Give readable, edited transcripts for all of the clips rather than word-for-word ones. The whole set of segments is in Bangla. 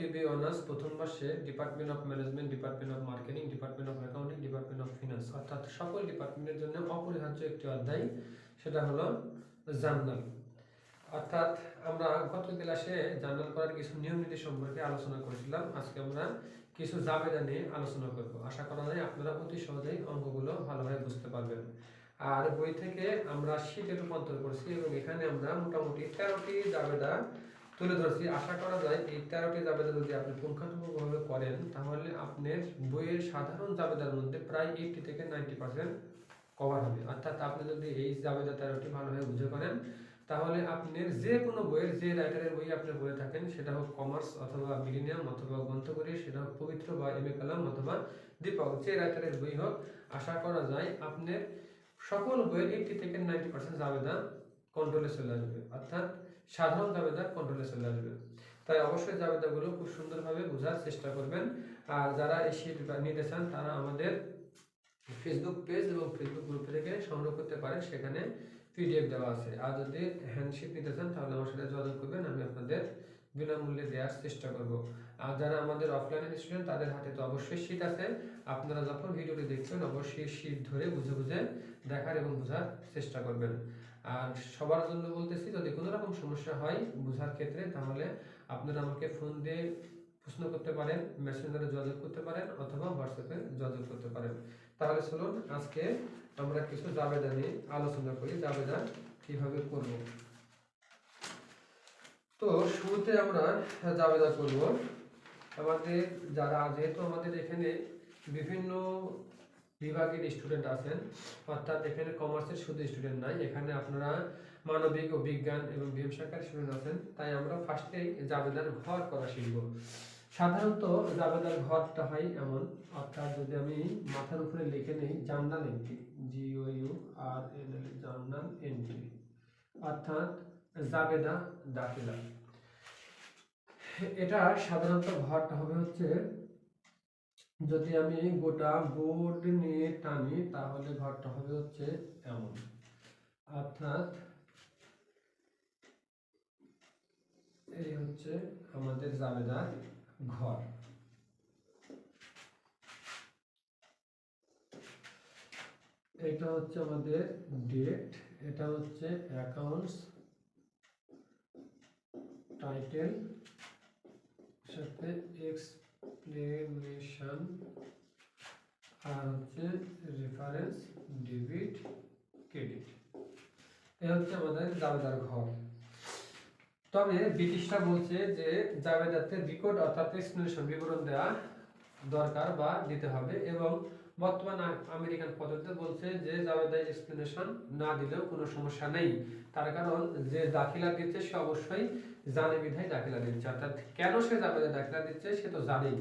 ডিবি অনার্স প্রথম বর্ষে department of management, department of marketing, department of accounting, department of finance অর্থাৎ সকল ডিপার্টমেন্টের জন্য অপরিহার্য একটি অধ্যায়, সেটা হলো জার্নাল। অর্থাৎ আমরা গত ক্লাসে জার্নাল করার কিছু নিয়ম নীতি সম্পর্কে আলোচনা করেছিলাম। আজকে আমরা কিছু জাবেদা নিয়ে আলোচনা করব। আশা করা যায় আপনারা অতি সহজেই অঙ্কগুলো ভালোভাবে বুঝতে পারবেন। আর বই থেকে আমরা শীটে রূপান্তর করছি এবং এখানে আমরা মোটামুটি 13টি জাবেদা তুলে ধরছি। আশা করা যায় এই 13টি জাবেদা যদি আপনি পুঙ্খানুপুঙ্খভাবে করেন তাহলে আপনার বইয়ের সাধারণ জাবেদার মধ্যে প্রায় 80 থেকে 90% কভার হবে। অর্থাৎ আপনি যদি এই জাবেদা 13টি ভালোভাবে বুঝে করেন তাহলে আপনার যে কোনো বইয়ের, যে রাইটারের বই আপনি পড়ে থাকেন, সেটা হোক কমার্স অথবা মিলেনিয়াম অথবা গ্রন্থকারী, সেটা হোক পবিত্র বা এম এ কালাম অথবা দীপক, যে রাইটারের বই হোক, আশা করা যায় আপনার সকল বইয়ের 80 থেকে 90% জাবেদা কন্ট্রোলে চলে আসবে, অর্থাৎ সাধারণ জাবেদা কন্ট্রোলে চলে আসবে। তাই অবশ্যই জাবেদাগুলো খুব সুন্দরভাবে বোঝার চেষ্টা করবেন। আর যারা এই শীট নিতে চান তারা আমাদের ফেসবুক পেজ এবং ফেসবুক গ্রুপ থেকে সংগ্রহ করতে পারেন, সেখানে পিডিএফ দেওয়া আছে। আর যদি হ্যান্ডশিট নিতে চান তাহলে আমার সাথে যোগাযোগ করবেন, আমি আপনাদের বিনামূল্যে দেওয়ার চেষ্টা করব। আর যারা আমাদের অফলাইনের স্টুডেন্ট তাদের হাতে তো অবশ্যই শীট আছে। আপনারা যখন ভিডিওটি দেখছেন অবশ্যই শীট ধরে বুঝে বুঝে দেখার এবং বোঝার চেষ্টা করবেন। আর সবার জন্য বলতেছি, যদি কোনো রকম সমস্যা হয় বোঝার ক্ষেত্রে তাহলে আপনারা আমাকে ফোন দিয়ে প্রশ্ন করতে পারেন, মেসেঞ্জারে যোগাযোগ করতে পারেন অথবা হোয়াটসঅ্যাপে যোগাযোগ করতে পারেন। তাহলে চলুন আজকে আমরা কিছু জাবেদা নিয়ে আলোচনা করি, জাবেদা কিভাবে করব। তো শুরুতে আমরা জাবেদা করব আমাদের যারা, যেহেতু আমাদের এখানে বিভিন্ন বিভাগের স্টুডেন্ট আছেন, অর্থাৎ এখানে কমার্সের শুধু স্টুডেন্ট নাই, এখানে আপনারা মানবিক ও বিজ্ঞান এবং বিএম শাখার স্টুডেন্ট আছেন। তাই আমরা ফার্স্টেই জাবেদার ঘর করা শিখব। সাধারণত জাবেদার ঘরটা হয় এমন, অর্থাৎ যদি আমি মাথার উপরে লিখে নেই journal entry, GOURNAL, journal entry অর্থাৎ জাবেদা দাখিলা। এটা সাধারণত ঘরটা হবে হচ্ছে, যদি আমি গোটা বোর্ড নিয়ে টানি তাহলে ঘরটা হবে হচ্ছে এমন, অর্থাৎ এই হচ্ছে আমাদের জাবেদার ঘর। এটা হচ্ছে আমাদের ডেট, এটা হচ্ছে অ্যাকাউন্টস টাইটেল, সাথে এক্সপ্লেনেশন, আর হচ্ছে রেফারেন্স, ডেবিট, ক্রেডিট। এই হচ্ছে আমাদের জাবেদার ঘর। তবে ব্রিটিশরা বলছে যে জাবেদাতে রেকর্ড অর্থাৎ এক্সপ্লেনেশন, বিবরণ দেওয়া দরকার বা দিতে হবে, এবং বর্তমান আমেরিকান পদ্ধতিতে বলছে যে জাবেদায় এক্সপ্লেনেশন না দিলেও কোনো সমস্যা নেই। তার কারণ যে দাখিলা দিচ্ছে সে অবশ্যই জানে বিধায় দাখিলা দিচ্ছে, অর্থাৎ কেন সে জাবেদায় দাখিলা দিচ্ছে সে তো জানেই,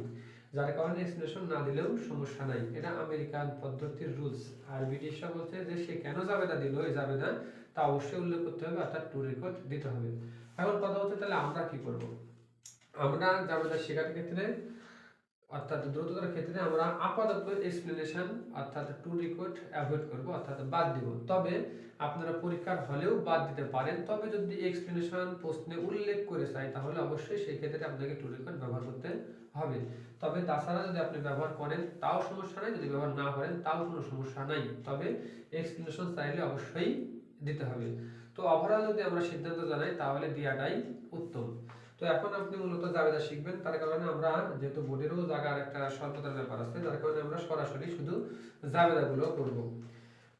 যার কারণে এক্সপ্লেনেশন না দিলেও সমস্যা নাই। এটা আমেরিকান পদ্ধতির রুলস। আর ব্রিটিশরা বলছে যে সে কেন জাবেদা দিল এই জাবেদা তা অবশ্যই উল্লেখ করতে হবে, অর্থাৎ টু রেকর্ড দিতে হবে। এখন কথা হচ্ছে তাহলে আমরা কি করব? আমরা জাবেদা শেখার ক্ষেত্রে অর্থাৎ দ্রুততার ক্ষেত্রে আমরা আপাতত এক্সপ্লেনেশন অর্থাৎ টু রেকর্ড অ্যাভয়েড করব, অর্থাৎ বাদ দিব। তবে আপনারা পরীক্ষার হলেও বাদ দিতে পারেন। তবে যদি এক্সপ্লেনেশন প্রশ্নে উল্লেখ করে চাই তাহলে অবশ্যই সেই ক্ষেত্রে আপনাকে টু রেকর্ড ব্যবহার করতে হবে। তবে তাছাড়া যদি আপনি ব্যবহার করেন তাও সমস্যা নাই, যদি ব্যবহার না করেন তাও কোনো সমস্যা নাই, তবে এক্সপ্লেনেশন চাইলে অবশ্যই দিতে হবে। তো ওভারঅল যদি আমরা সিদ্ধান্ত জানাই তাহলে দেওয়াটাই উত্তম। তো এখন আপনি মূলত জাবেদা শিখবেন, তার কারণে আমরা যেহেতু বোর্ডেরও জায়গার একটা স্বল্পতার ব্যাপার আছে, যার কারণে আমরা সরাসরি শুধু জাবেদাগুলো করব।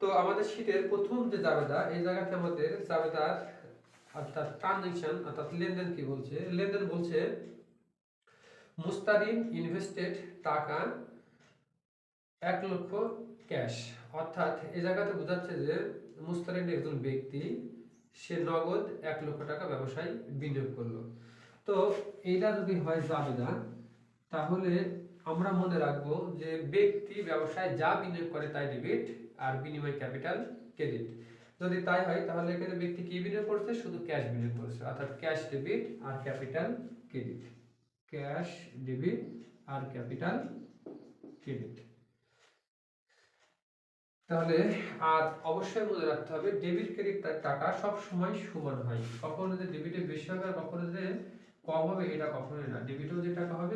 তো আমাদের শীটের প্রথম যে জাবেদা, এই জায়গাতে আমাদের জাবেদার অর্থাৎ ট্রানজাকশন অর্থাৎ লেনদেন কি বলছে? লেনদেন বলছে মুস্তারিন ইনভেস্টেড টাকা 1 লক্ষ ক্যাশ, অর্থাৎ এই জায়গাতে বোঝাচ্ছে যে মুস্তারিন একজন ব্যক্তি, সে নগদ 1 লক্ষ টাকা ব্যবসায় বিনিয়োগ করলো। তো এইটা যদি হয় জাবেদা তাহলে আমরা মনে রাখবো যে ব্যক্তি ব্যবসায় যা বিনিয়োগ করে তাই ডেবিট আর বিনিময় ক্যাপিটাল ক্রেডিট। যদি তাই হয় তাহলে এখানে ব্যক্তি কি বিনিয়োগ করছে? শুধু ক্যাশ বিনিয়োগ করছে, অর্থাৎ ক্যাশ ডেবিট আর ক্যাপিটাল ক্রেডিট, ক্যাশ ডেবিট আর ক্যাপিটাল ক্রেডিট। তাহলে আর অবশ্যই মনে রাখতে হবে ডেবিট ক্রেডিট টাকা সব সময় সমান হয়, কখনো যে ডেবিটে বেশি হবে আর কখনো যে কম হবে এটা কখনোই না, ডেবিটেও যে টাকা হবে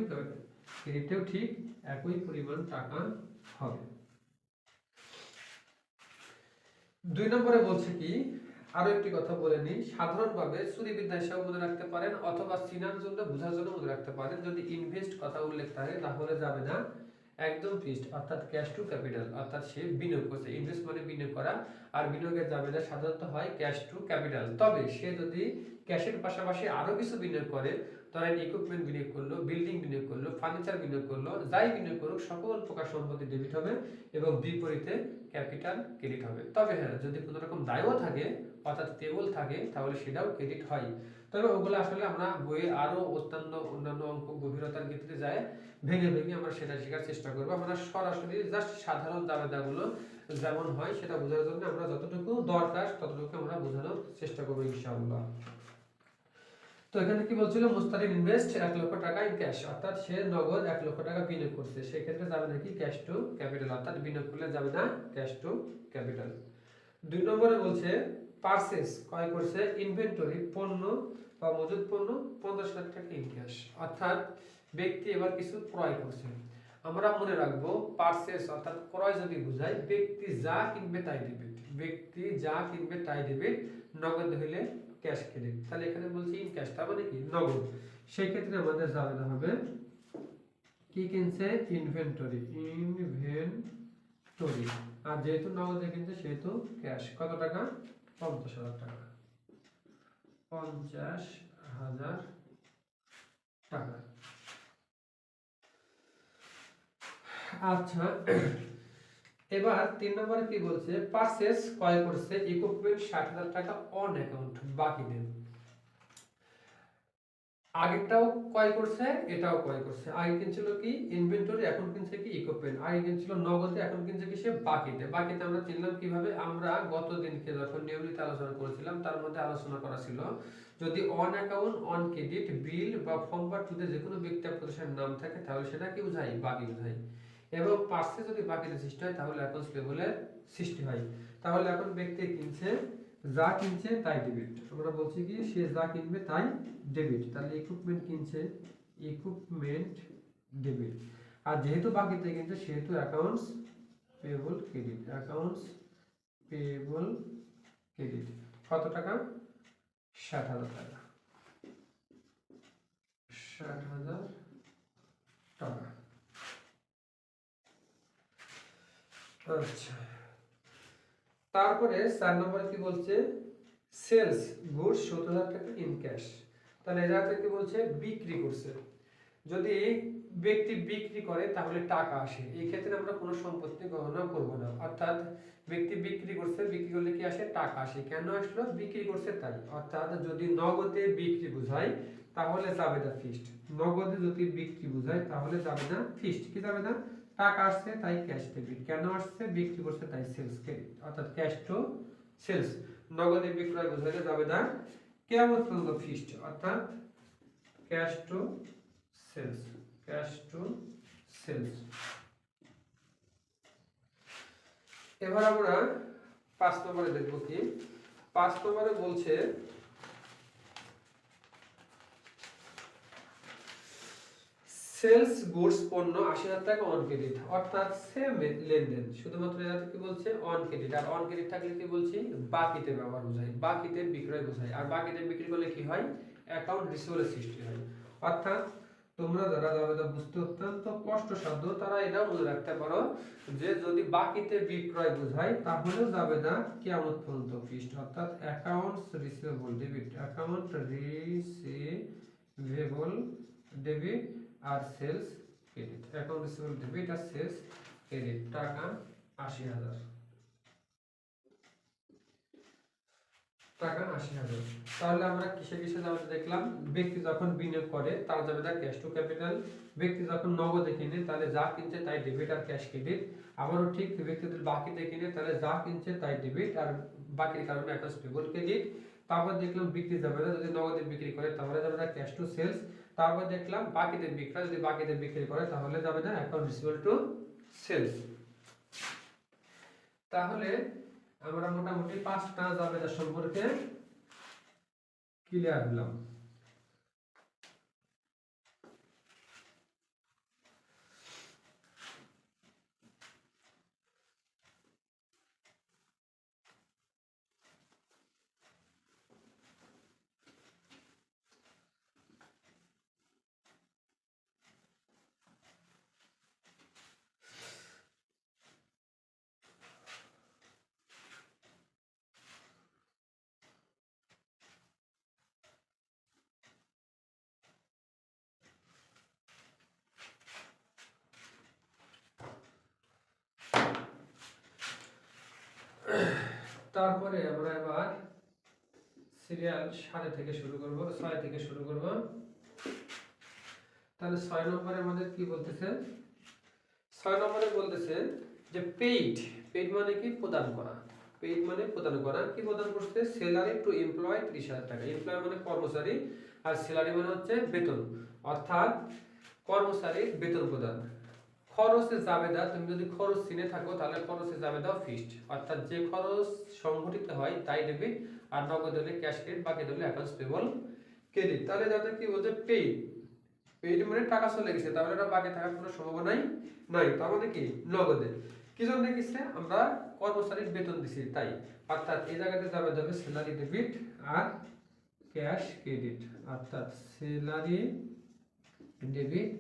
ক্রেডিটেও ঠিক একই পরিমাণ টাকা হবে। 2 নম্বরে বলছে কি, আরো একটি কথা বলে নিই, সাধারণভাবে চুরিবিদ্যা হিসাবে মনে রাখতে পারেন অথবা চিনার জন্য বোঝার জন্য মনে রাখতে পারেন। যদি ইনভেস্ট কথা উল্লেখ থাকে তাহলে যাবে না একদম ফিক্সড, অর্থাৎ ক্যাশ টু ক্যাপিটাল, অর্থাৎ সে বিনিয়োগ করছে, ইনভেস্ট মানে বিনিয়োগ করা, আর বিনিয়োগের যাবে না সাধারণত হয় ক্যাশ টু ক্যাপিটাল। তবে সে যদি ক্যাশের পাশাপাশি আরো কিছু বিনিয়োগ করে, ধরেন ইকুইপমেন্ট বিনিয়োগ করলো, বিল্ডিং বিনিয়োগ করলো, ফার্নিচার বিনিয়োগ করলো, যাই বিনিয়োগ করুক সকল প্রকার সম্পত্তি ডেবিট হবে এবং বিপরীতে ক্যাপিটাল ক্রেডিট হবে। তবে হ্যাঁ, যদি কোনো রকম দায়ও থাকে অর্থাৎ পেবল থাকে তাহলে সেটাও ক্রেডিট হয়। তবে ওগুলো আসলে আমরা বইয়ে আরো অন্যান্য অঙ্ক গভীরতার ক্ষেত্রে যায় ভেঙে ভেঙে আমরা সেটা শেখার চেষ্টা করবো। আমরা সরাসরি জাস্ট সাধারণ দাবেদাগুলো যেমন হয় সেটা বোঝার জন্য আমরা যতটুকু দরকার ততটুকু আমরা বোঝানোর চেষ্টা করবো ইনশাআল্লাহ। তো এখানে কি বলছিল, মুস্তারিন ইনভেস্ট 1 লক্ষ টাকা ইন ক্যাশ, অর্থাৎ সে নগদ 1 লক্ষ টাকা বিনিয়োগ করছে, সেক্ষেত্রে যাবে নাকি ক্যাশ টু ক্যাপিটাল, অর্থাৎ বিনিয়োগ করলে যাবে না ক্যাশ টু ক্যাপিটাল। 2 নম্বরে বলছে পারচেজ, ক্রয় করছে, ইনভেন্টরি পণ্য বা মজুদ পণ্য 50 লাখ টাকা ইন ক্যাশ, অর্থাৎ ব্যক্তি এবার কিছু ক্রয় করছে। আমরা মনে রাখবো পারচেজ অর্থাৎ ক্রয় যদি বোঝায় ব্যক্তি যা কিনবে তাই ডেবিট, ব্যক্তি যা কিনবে তাই ডেবিট, নগদ হইলে ক্যাশ ক্রেডিট। তাহলে এখানে বলছি ইন ক্যাশ, তার মানে কি নগদ, সেই ক্ষেত্রে আমাদের জানা হবে কি কিনছে, ইনভেন্টরি, ইনভেন্টরি, আর যেহেতু নগদে কিনছে সেহেতু ক্যাশ। কত টাকা, 50,000 টাকা, 50,000 টাকা। আচ্ছা, এবার 3 নম্বরে কি বলছে, পারচেজ, ক্রয় করছে ইকুইপমেন্ট 60,000 টাকা অন অ্যাকাউন্ট, বাকি দেন। আগেরটাও ক্রয় করছে, এটাও ক্রয় করছে। আগে কিনছিল কি ইনভেন্টরি, এখন কিনছে কি ইকুইপমেন্ট। আগে কিনছিল নগদে, এখন কিনছে কি সে বাকিতে। বাকিতে আমরা চিনলাম কিভাবে, আমরা গত দিনকে যখন নিয়মিত আলোচনা করেছিলাম তার মধ্যে আলোচনা করা ছিল যদি অন অ্যাকাউন্ট, অন ক্রেডিট, বিল বা ফর্ম বা টুতে যে কোনো ব্যক্তি প্রতিষ্ঠানের নাম থাকে তাহলে সেটা কি বোঝায়, বাকি বোঝায়। এবং পার্সে যদি বাকিতে সৃষ্টি হয় তাহলে অ্যাকাউন্টস পেয়েবলের সৃষ্টি হয়। তাহলে এখন ব্যক্তি কিনছে, যা কিনছে তাই ডেবিট, আমরা বলছি কি সে যা কিনবে তাই ডেবিট। তাহলে ইকুইপমেন্ট কিনছে, ইকুইপমেন্ট ডেবিট, আর যেহেতু বাকিতে কিনছে সেহেতু accounts payable credit, accounts payable credit. কত টাকা, 60,000 টাকা, 60,000 টাকা। আচ্ছা, তারপরে 4 নম্বরে কি বলছে, সেলস গুডস 70,000 টাকা ইন ক্যাশ। তাহলে এই জায়গাতে কি বলছে, বিক্রি করছে। যদি ব্যক্তি বিক্রি করে তাহলে টাকা আসে, এই ক্ষেত্রে আমরা কোনো সম্পত্তি গণনা করব না, অর্থাৎ ব্যক্তি বিক্রি করছে, বিক্রি করলে কি আসে, টাকা আসে। কেন আসলো, বিক্রি করছে তাই। অর্থাৎ যদি নগদে বিক্রি বোঝায় তাহলে যাবে না ফিক্সড, নগদে যদি বিক্রি বোঝায় তাহলে যাবে না ফিক্সড, কি যাবে না, টাকা আসছে তাই ক্যাশ ডেবিট, কেন আসছে, বিক্রি করছে তাই সেলস ক্রেডিট, অর্থাৎ ক্যাশ টু সেলস। নগদে বিক্রয় বোঝাইলে যাবে না কিয়ামত পর্যন্ত ফিক্সড, অর্থাৎ cash to sales, cash to sales. এবার আমরা 5 নম্বরে দেখব কি, 5 নম্বরে বলছে সেলস গুডস পণ্য 80,000 টাকা অন ক্রেডিট, অর্থাৎ সেম লেনদেন, শুধুমাত্র এটাতে কি বলছে অন ক্রেডিট। আর অন ক্রেডিট থাকলে কি বলছি, বাকিতে ব্যবহার বোঝায়, বাকিতে বিক্রয় বোঝায়। আর বাকিতে বিক্রি করলে কি হয়, অ্যাকাউন্ট রিসিভেবল সৃষ্টি হয়। অর্থাৎ তোমরা যারা যারা বুঝতে অত্যন্ত কষ্টসাধ্য তারা এটাও মনে রাখতে পারো যে যদি বাকিতে বিক্রয় বোঝায় তাহলে যাবে না কিয়ামত পর্যন্ত ফিক্সড, অর্থাৎ accounts receivable debit, account receivable debit আর sales credit, account receivable debit আর সেলস ক্রেডিট, টাকা 80,000 টাকা 80,000। তাহলে আমরা কিসে কিসে যাবে দেখলাম, ব্যক্তি যখন বিনিয়োগ করে তার যাবে না ক্যাশ টু ক্যাপিটাল, ব্যক্তি যখন নগদে কিনে তাহলে যা কিনছে তাই ডেবিট আর ক্যাশ ক্রেডিট, আবারও ঠিক ব্যক্তি যদি বাকিতে কিনে তাহলে যা কিনছে তাই ডেবিট আর বাকির কারণে অ্যাকাউন্টস পেয়েবল ক্রেডিট। তারপর দেখলাম বিক্রি যাবে না, যদি নগদে বিক্রি করে তাহলে যাবে না ক্যাশ টু সেলস। তারপর দেখলাম বাকিতে বিক্রয়, যদি বাকিতে বিক্রি করে তাহলে যাবে না অ্যাকাউন্ট রিসিভেবল টু সেলস। তাহলে আমরা মোটামুটি 5টা জাবেদা সম্পর্কে ক্লিয়ার হলাম। তারপরে আমরা এবার সিরিয়াল 7 থেকে শুরু করব, 6 থেকে শুরু করব। তাহলে 6 নম্বরে আমাদের কি বলতেছে? 6 নম্বরে বলতেছে যে পেইড। পেইড মানে কি? প্রদান করা। পেইড মানে প্রদান করা। কি প্রদান করতে? স্যালারি টু এমপ্লয় 30,000 টাকা। এমপ্লয় মানে কর্মচারী, আর স্যালারি মানে হচ্ছে বেতন, অর্থাৎ কর্মচারীর বেতন প্রদান। খরচে জাবেদা, তুমি যদি খরচ চিনে থাকো তাহলে খরচে জাবেদা ফিক্সড, অর্থাৎ যে খরচ সংঘটিত হয় তাই ডেবিট, আর নগদ হলে ক্যাশ ক্রেডিট, বাকি হলে অ্যাকাউন্টস পেবল ক্রেডিট। তাহলে যাদের কি বলছে? পেইড। পেইড মানে টাকা চলে গেছে, তাহলে এটা বাকি থাকার কোনো সম্ভাবনাই নাই। তার মানে কি? নগদে। কি জন্য গেছে? আমরা কর্মচারীর বেতন দিছি তাই, অর্থাৎ এই জায়গাতে যাবে স্যালারি ডেবিট আর ক্যাশ ক্রেডিট, অর্থাৎ স্যালারি ডেবিট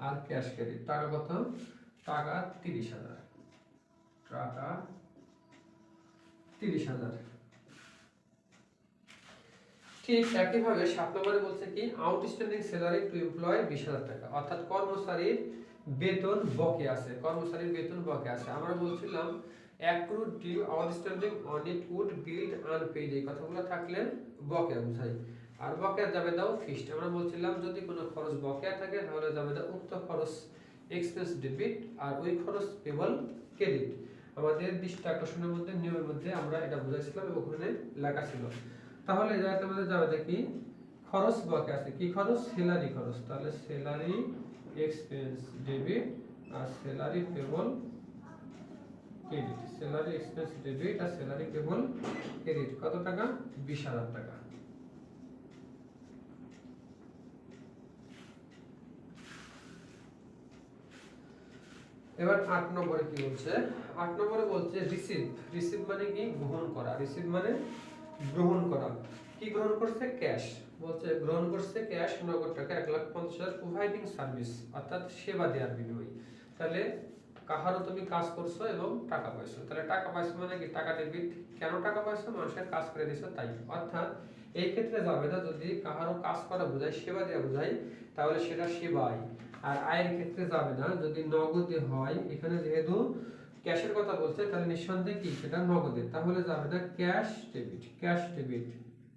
আর ক্যাশ ক্রেডিট। টাকা কত? টাকা 30,000, টাকা 30,000। ঠিক একইভাবে 7 নম্বরে বলছে কি? আউটস্ট্যান্ডিং স্যালারি টু এমপ্লয় 20,000 টাকা, অর্থাৎ কর্মচারীর বেতন বকেয়া আছে, কর্মচারীর বেতন বকেয়া আছে। আমরা বলছিলাম accrued due, outstanding, owing, owed, billed, unpaid, এই কথাগুলো থাকলে বকেয়া বোঝায়। আর বকেয়া যাবে দাও ফিক্সড। আমরা বলছিলাম যদি কোনো খরচ বকেয়া থাকে তাহলে যাবে দাও উক্ত খরচ এক্সপেন্স ডেবিট, আর ওই খরচ পেবল ক্রেডিট। আমাদের দৃষ্টি আকর্ষণের মধ্যে, নিয়মের মধ্যে আমরা এটা বুঝাইছিলাম এবং ওখানে লেখা ছিল। তাহলে যাতে আমাদের যাবে দেখি খরচ বকেয়া আছে। কি খরচ? স্যালারি খরচ। তাহলে স্যালারি এক্সপেন্স ডেবিট আর salary payable credit. Salary expense debit আর স্যালারি পেবল ক্রেডিট কত টাকা? 20,000 টাকা। এবার 8 নম্বরে কি বলছে? 8 নম্বরে বলছে রিসিভ। রিসিভ মানে কি? গ্রহণ করা। রিসিভ মানে গ্রহণ করা। কি গ্রহণ করছে? ক্যাশ। বলছে গ্রহণ করছে ক্যাশ, নগদ টাকা 1,50,000, প্রোভাইডিং সার্ভিস, অর্থাৎ সেবা দেওয়ার বিনিময়ে। তাহলে কাহারও তুমি কাজ করছো এবং টাকা পাইছো। তাহলে টাকা পাইছো মানে কি? টাকা ডেবিট। কেন টাকা পাইছো? মানুষের কাজ করে দিছো তাই। অর্থাৎ এই ক্ষেত্রে যাবে না, যদি কাহারও কাজ করা বোঝায়, সেবা দেওয়া বোঝায়, তাহলে সেটা সেবাই। আর আয়ের ক্ষেত্রে যাবে না, যদি নগদে হয়। এখানে যেহেতু ক্যাশের কথা বলছে তাহলে নিঃসন্দেহে কি? সেটা নগদে। তাহলে যাবে না ক্যাশ ডেবিট। ক্যাশ ডেবিট,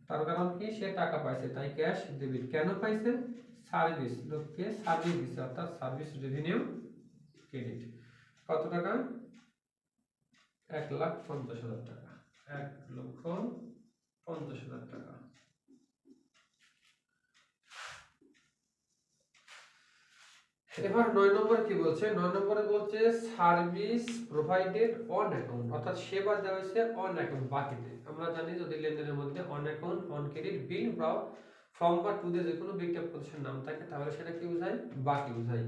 তার কারণ কি? সে টাকা পাইছে তাই ক্যাশ ডেবিট। কেন পাইছে? সার্ভিস, লোককে সার্ভিস দিছে, অর্থাৎ সার্ভিস রেভিনিউ ক্রেডিট। কত টাকা? 1,50,000 টাকা। 1,50,000 টাকা। এবার 9 নম্বরে কি বলছে? 9 নম্বরে বলছে সার্ভিস প্রোভাইডেড অন অ্যাকাউন্ট, অর্থাৎ সেবা দেওয়া হয়েছে অন অ্যাকাউন্ট, বাকিতে। আমরা জানি যদি লেনদেনের মধ্যে অন অ্যাকাউন্ট, অন ক্রেডিট, বিল বা ফর্ম বা টুতে যে কোনো ব্যক্তি প্রতিষ্ঠানের নাম থাকে তাহলে সেটা কি বোঝায়? বাকি বোঝায়।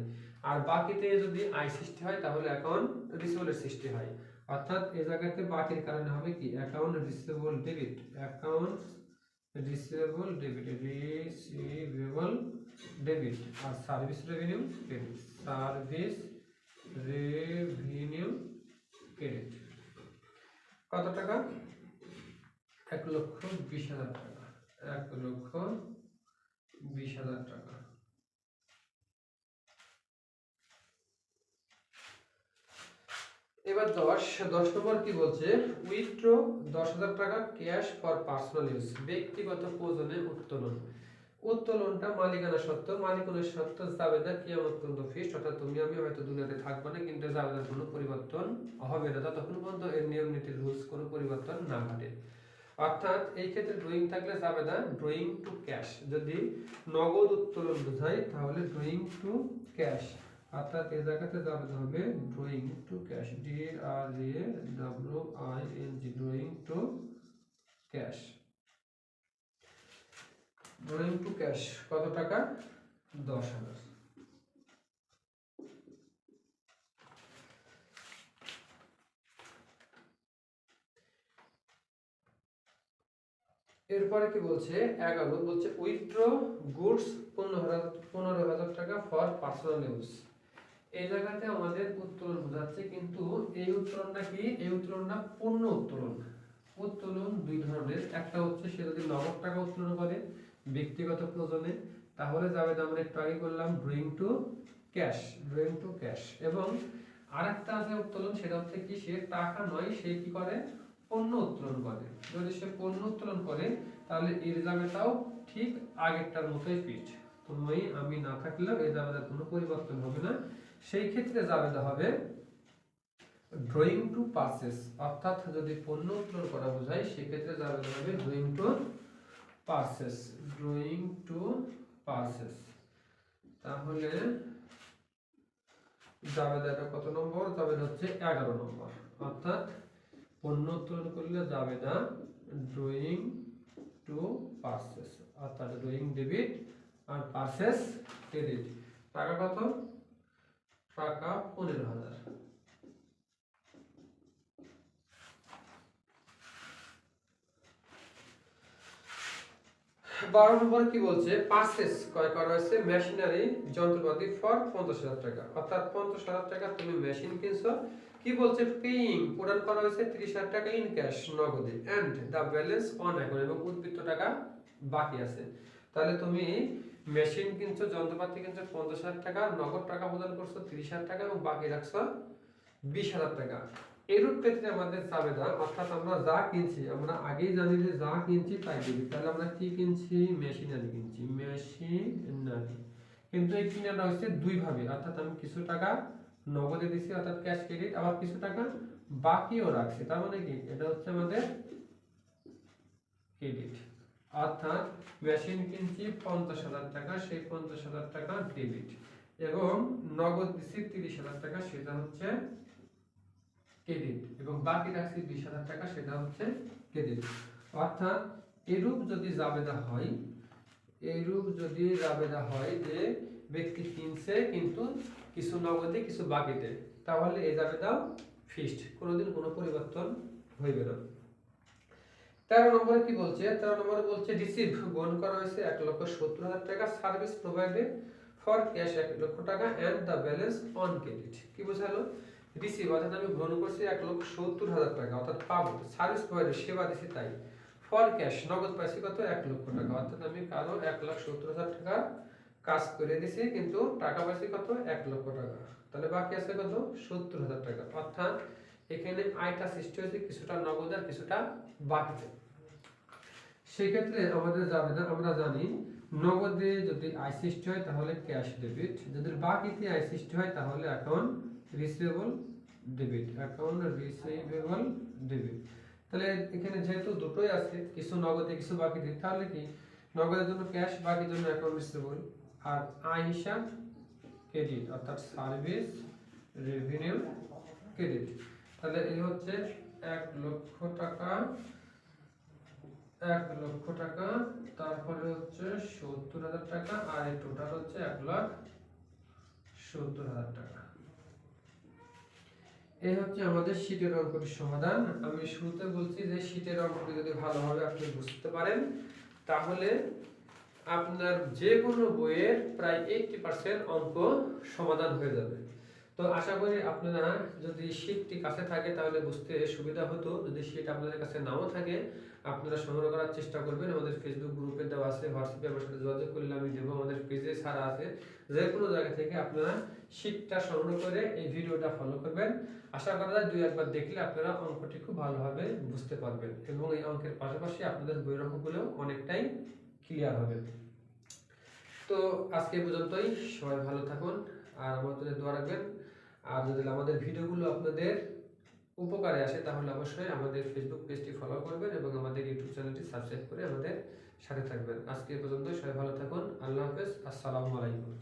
আর বাকিতে যদি আয় সৃষ্টি হয় তাহলে অ্যাকাউন্ট রিসিভেবলের সৃষ্টি হয়, অর্থাৎ এই জায়গাতে বাকির কারণে হবে কি? Account receivable debit. Account receivable debit, receivable debit, আর service revenue credit. Service revenue credit কত টাকা? 1,20,000 টাকা। 1,20,000 টাকা। এবার 10 নম্বর কি বলছে? উইথড্র 10,000 টাকা ক্যাশ ফর পার্সোনাল ইউজ, ব্যক্তিগত প্রয়োজনে উত্তোলন। উত্তোলনটা মালিকানা সত্ত্ব, মালিকানার সত্ত্ব জাবেদা কিয়ামত পর্যন্ত ফিক্সড, অর্থাৎ তুমি আমি হয়তো দুনিয়াতে থাকবো না, কিন্তু জাবেদার কোনো পরিবর্তন হবে না যতক্ষণ পর্যন্ত এর নিয়ম নীতির রুলস কোনো পরিবর্তন না ঘটে। অর্থাৎ এই ক্ষেত্রে ড্রয়িং থাকলে জাবেদা ড্রয়িং টু ক্যাশ। যদি নগদ উত্তোলন বোঝায় তাহলে ড্রয়িং টু ক্যাশ, অর্থাৎ এই জায়গাতে জাবেদা হবে drawing to cash, DRAWING, drawing to cash. Drawing to cash কত টাকা? 10,000। এরপরে কি বলছে? 11 বলছে উইথড্র গুডস 15,000 টাকা ফর পার্সোনাল ইউজ। এই জায়গাতে আমাদের উত্তোলন বোঝাচ্ছে, কিন্তু এই উত্তোলনটা কি? এই উত্তোলনটা পূর্ণ উত্তোলন। উত্তোলন দুই ধরনের, একটা হচ্ছে সে যদি নগদ টাকা উত্তোলন করে ব্যক্তিগত প্রয়োজনে তাহলে যাবে, আমরা একটু আগে করলাম drawing to cash, drawing to cash. এবং আরেকটা আছে উত্তোলন, সেটা হচ্ছে কি? সে টাকা নয়, সে কি করে? পণ্য উত্তোলন করে। যদি সে পণ্য উত্তোলন করে তাহলে এর জাবেদাও ঠিক আগেরটার মতোই ফিট। তুমি আমি না থাকলেও এই জাবেদার কোনো পরিবর্তন হবে না। সেই ক্ষেত্রে জাবেদা হবে ড্রয়িং টু পারচেস, অর্থাৎ যদি পণ্য উত্তোলন করা বোঝায় সেক্ষেত্রে জাবেদা হবে drawing to purchase, drawing to purchase. তাহলে জাবেদাটা কত নম্বর? জাবেদা হচ্ছে 11 নম্বর, অর্থাৎ পণ্য উত্তোলন করলে জাবেদা ড্রয়িং টু পারচেস, অর্থাৎ ড্রয়িং ডেবিট আর পারচেস ক্রেডিট। টাকা কত? টাকা 15,000। 12 নম্বর কি বলছে? পারচেস ক্রয় করা হয়েছে মেশিনারি যন্ত্রপাতি ফর 50,000 টাকা, অর্থাৎ 50,000 টাকা তুমি মেশিন কিনছো। কি বলছে? পেইং প্রদান করা হয়েছে 30,000 টাকা ইন ক্যাশ নগদে and the balance on account, এবং উদ্বৃত্ত টাকা বাকি আছে। তাহলে তুমি মেশিন কিনছো, যন্ত্রপাতি কিনছো 50,000 টাকা, নগদ টাকা প্রদান করছো 30,000 টাকা এবং বাকি রাখছো 20,000 টাকা। এরূপ ক্ষেত্রে আমাদের জাবেদা, অর্থাৎ আমরা যা কিনছি, আমরা আগেই জানি যে যা কিনছি তাই দেবি। তাহলে আমরা কি কিনছি? মেশিনারি কিনছি, মেশিনারি। কিন্তু এই কিনাটা হচ্ছে দুই ভাবে, অর্থাৎ আমি কিছু টাকা নগদে দিছি অর্থাৎ ক্যাশ ক্রেডিট, আবার কিছু টাকা বাকিও রাখছি। তার মানে কি? এটা হচ্ছে আমাদের ক্রেডিট, অর্থাৎ মেশিন কিনছি 50,000 টাকা, সেই 50,000 টাকা ডেবিট, এবং নগদ দিছি 30,000 টাকা, সেটা হচ্ছে ক্রেডিট, এবং বাকি রাখছি 20,000 টাকা, সেটা হচ্ছে ক্রেডিট। অর্থাৎ এরূপ যদি জাবেদা হয়, এরূপ যদি জাবেদা হয় যে ব্যক্তি কিনছে কিন্তু কিছু নগদে কিছু বাকিতে, তাহলে এই জাবেদাও ফিক্সড, কোনোদিন কোনো পরিবর্তন হইবে না। 13 নম্বরে কি বলছে? 13 নম্বরে বলছে রিসিভ গ্রহণ করা হয়েছে 1,70,000 টাকা, সার্ভিস প্রোভাইডেড ফর ক্যাশ 1 লক্ষ টাকা and the balance on credit. কি বোঝালো? রিসিভ অর্থাৎ আমি গ্রহণ করছি 1,70,000 টাকা, অর্থাৎ পাবো। সার্ভিস প্রোভাইডেড সেবা দিছি তাই। ফর ক্যাশ নগদ পাইছি কত? 1 লক্ষ টাকা, অর্থাৎ আমি কারো 1,70,000 টাকা কাজ করে দিছি কিন্তু টাকা পাইছি কত? 1 লক্ষ টাকা। তাহলে বাকি আছে কত? 70,000 টাকা। অর্থাৎ এখানে আয়টা সৃষ্টি হয়েছে কিছুটা নগদ আর কিছুটা বাকিতে। সেই ক্ষেত্রে আমাদের জাবেদা আমরা জানি নগদে যদি আয় সৃষ্টি হয় তাহলে ক্যাশ ডেবিট, যদি বাকিতে আয় সৃষ্টি হয় তাহলে account receivable debit, account receivable debit. তাহলে এখানে যেহেতু দুটোই আছে, কিছু নগদে কিছু বাকিতে, তাহলে কি নগদের জন্য ক্যাশ, বাকির জন্য অ্যাকাউন্ট রিসিভেবল, আর আয় হিসাব ক্রেডিট, অর্থাৎ সার্ভিস রেভিনিউ ক্রেডিট। তাহলে এই হচ্ছে 1 লক্ষ টাকা, 1 লক্ষ টাকা, তারপরে হচ্ছে 70,000 টাকা, আর এই টোটাল হচ্ছে 1,70,000 টাকা। এই হচ্ছে আমাদের শীটের অঙ্কটির সমাধান। আমি শুরুতে বলছি যে শীটের অঙ্কটি যদি ভালোভাবে আপনি বুঝতে পারেন তাহলে আপনার যে কোনো বইয়ের প্রায় 80% অঙ্ক সমাধান হয়ে যাবে। তো আশা করি আপনারা যদি শীটটি কাছে থাকে তাহলে বুঝতে সুবিধা হতো। যদি শীট আপনাদের কাছে নাও থাকে আপনারা সংগ্রহ করার চেষ্টা করবেন। আমাদের ফেসবুক গ্রুপে দেওয়া আছে, হোয়াটসঅ্যাপে আমার সাথে যোগাযোগ করলে আমি দেবো, আমাদের পেজে ছাড়া আছে। যে কোনো জায়গা থেকে আপনারা শীটটা সংগ্রহ করে এই ভিডিওটা ফলো করবেন। আশা করা যায় 2-1 বার দেখলে আপনারা অঙ্কটি খুব ভালোভাবে বুঝতে পারবেন, এবং এই অঙ্কের পাশাপাশি আপনাদের বইয়ের অঙ্কগুলো অনেকটাই ক্লিয়ার হবে। তো আজকে পর্যন্তই, সবাই ভালো থাকুন আর আমার জন্য দোয়া রাখবেন। আর যদি আমাদের ভিডিওগুলো আপনাদের উপকারে আসে তাহলে অবশ্যই আমাদের ফেসবুক পেজটি ফলো করবেন এবং আমাদের ইউটিউব চ্যানেলটি সাবস্ক্রাইব করে আমাদের সাথে থাকবেন। আজকে পর্যন্ত সবাই ভালো থাকুন। আল্লাহ হাফেজ। আসসালামু আলাইকুম।